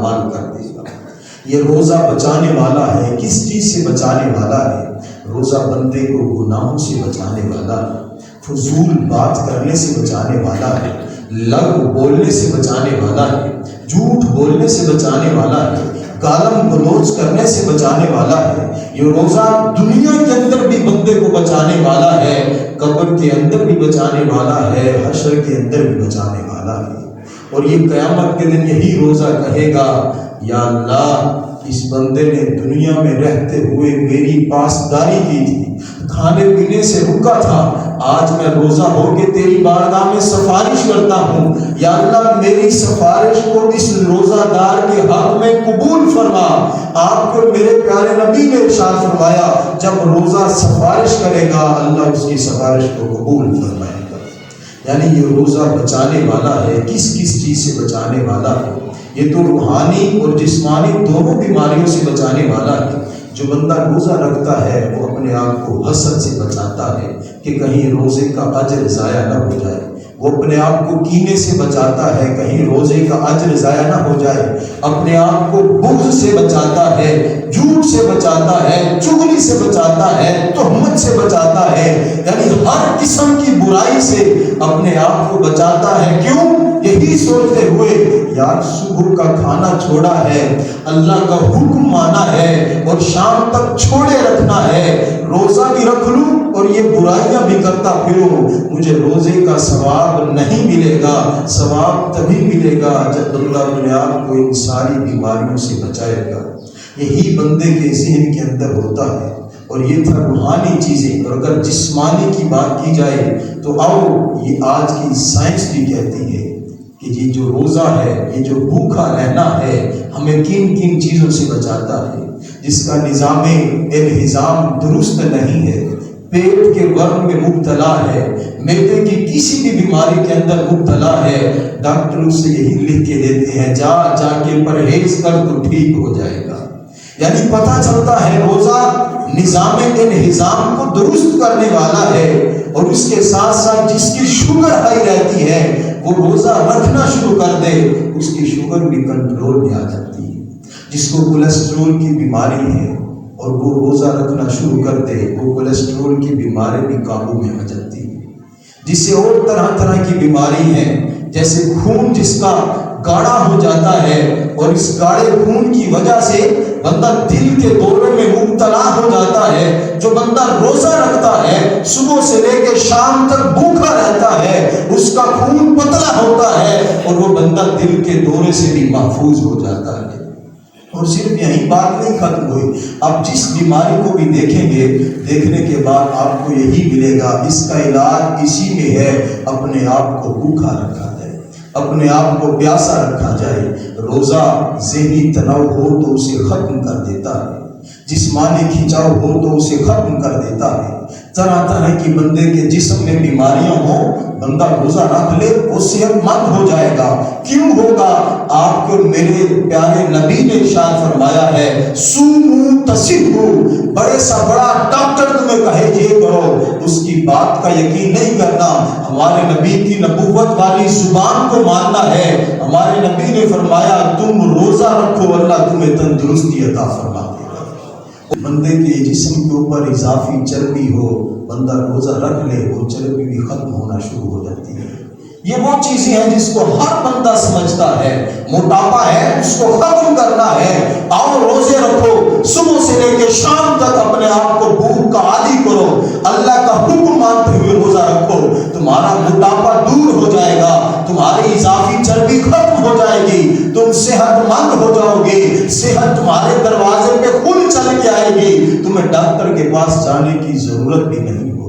پامال کر دے گا۔ یہ روزہ بچانے والا ہے، کس چیز سے بچانے والا ہے؟ روزہ بندے کو گناہوں سے بچانے والا ہے، فضول بات کرنے سے بچانے والا ہے، لغو بولنے سے بچانے والا ہے، جھوٹ بولنے سے بچانے والا ہے، گالم گلوچ کرنے سے بچانے والا ہے۔ یہ روزہ دنیا کے اندر بھی بندے کو بچانے والا ہے، قبر کے اندر بھی بچانے والا ہے، حشر کے اندر بھی بچانے والا ہے۔ اور یہ قیامت کے دن یہی روزہ کہے گا، یا اللہ اس بندے نے دنیا میں رہتے ہوئے میری پاسداری کی تھی، کھانے پینے سے رکا تھا، آج میں روزہ ہو کے تیری بارگاہ میں سفارش کرتا ہوں، یا اللہ میری سفارش کو اس روزہ دار کے حق میں قبول فرما۔ آپ کو میرے پیارے نبی نے ارشاد فرمایا، جب روزہ سفارش کرے گا اللہ اس کی سفارش کو قبول فرمائے گا۔ یعنی یہ روزہ بچانے والا ہے، کس کس چیز سے بچانے والا ہے؟ یہ تو روحانی اور جسمانی دونوں بیماریوں سے بچانے والا ہے۔ جو بندہ روزہ رکھتا ہے وہ اپنے آپ کو حسد سے بچاتا ہے کہ کہیں روزے کا اجر ضائع نہ ہو جائے، وہ اپنے آپ کو کینے سے بچاتا ہے کہیں روزے کا اجر ضائع نہ ہو جائے، اپنے آپ کو بغض سے بچاتا ہے، جھوٹ سے بچاتا ہے، چغلی سے بچاتا ہے، تہمت سے بچاتا ہے، یعنی ہر قسم کی برائی سے اپنے آپ کو بچاتا ہے۔ کیوں؟ یہی سوچتے ہوئے یار صبح کا کھانا چھوڑا ہے، اللہ کا حکم مانا ہے اور شام تک چھوڑے رکھنا ہے، روزہ بھی رکھ لوں اور یہ برائیاں بھی کرتا پھروں، مجھے روزے کا ثواب نہیں ملے گا۔ ثواب تبھی ملے گا جب اللہ اپنے آپ کو ان ساری بیماریوں سے بچائے گا۔ یہی بندے کے ذہن کے اندر ہوتا ہے، اور یہ تھا روحانی چیزیں۔ اور اگر جسمانی کی بات کی جائے تو آؤ، یہ آج کی سائنس بھی کہتی ہے کہ یہ جو روزہ ہے، یہ جو بھوکا رہنا ہے، ہمیں کن کن چیزوں سے بچاتا ہے۔ جس کا نظام انہضام درست نہیں ہے، پیٹ کے ورم میں مبتلا ہے، معدے کی کسی بھی بیماری کے اندر مبتلا ہے، ڈاکٹر اس سے یہی لکھ کے دیتے ہیں، جا کے پرہیز کر تو ٹھیک ہو جائے گا۔ یعنی پتہ چلتا ہے روزہ نظام انہضام کو درست کرنے والا ہے، اور اس کے ساتھ ساتھ جس کی شوگر ہائی رہتی ہے وہ روزہ رکھنا شروع کر دے، اس کی شوگر بھی کنٹرول میں آ جاتی ہے۔ جس کو کولیسٹرول کی بیماری ہے اور وہ روزہ رکھنا شروع کر دے، وہ کولیسٹرول کی بیماری بھی قابو میں آ جاتی ہے۔ جس سے اور طرح طرح کی بیماری ہیں، جیسے خون جس کا گاڑھا ہو جاتا ہے، اور اس گاڑھے خون کی وجہ سے بندہ دل کے دورے میں مبتلا ہو جاتا ہے۔ جو بندہ روزہ رکھتا ہے، صبح سے لے کے شام تک بھوکا رہتا ہے، اس کا خون پتلا ہوتا ہے اور وہ بندہ دل کے دورے سے بھی محفوظ ہو جاتا ہے۔ اور صرف یہی بات نہیں ختم ہوئی، آپ جس بیماری کو بھی دیکھیں گے، دیکھنے کے بعد آپ کو یہی ملے گا، اس کا علاج اسی میں ہے، اپنے آپ کو بھوکا رکھا جائے، اپنے آپ کو پیاسا رکھا جائے۔ روزہ ذہنی تناؤ ہو تو اسے ختم کر دیتا ہے، جسمانی کھنچاؤ ہو تو اسے ختم کر دیتا ہے۔ طرح طرح کی بندے کے جسم میں بیماریاں ہوں، بندہ روزہ رکھ لے وہ صحت مند ہو جائے گا۔ کیوں ہوگا؟ آپ کو میرے پیارے نبی نے ارشاد فرمایا ہے، سومو تصحو، بڑے سا بڑا ڈاکٹر تمہیں کہے یہ کرو، اس کی بات کا یقین نہیں کرنا، ہمارے نبی کی نبوت والی زبان کو ماننا ہے۔ ہمارے نبی نے فرمایا تم روزہ رکھو، اللہ تمہیں تندرستی عطا فرما دے گا۔ بندے کے جسم کے اوپر اضافی چربی ہو، بندہ روزہ رکھ لے، وہ چربی بھی ختم ہونا شروع ہو جاتی ہے۔ یہ وہ چیزیں ہیں جس کو ہر بندہ سمجھتا ہے۔ موٹاپا ہے، اس کو ختم کرنا ہے، آؤ روزے رکھو، صبح سے لے کے شام تک اپنے آپ کو بھوک کا عادی کرو، اللہ کا حکم مانتے ہوئے روزہ رکھو، تمہارا موٹاپا دور ہو جائے گا، تمہاری اضافی چربی ختم ہو جائے گی، تم صحت مند ہو جاؤ گے، صحت تمہارے دروازے پہ خود چل کے آئے گی، تمہیں ڈاکٹر کے پاس جانے کی ضرورت بھی نہیں ہوگی۔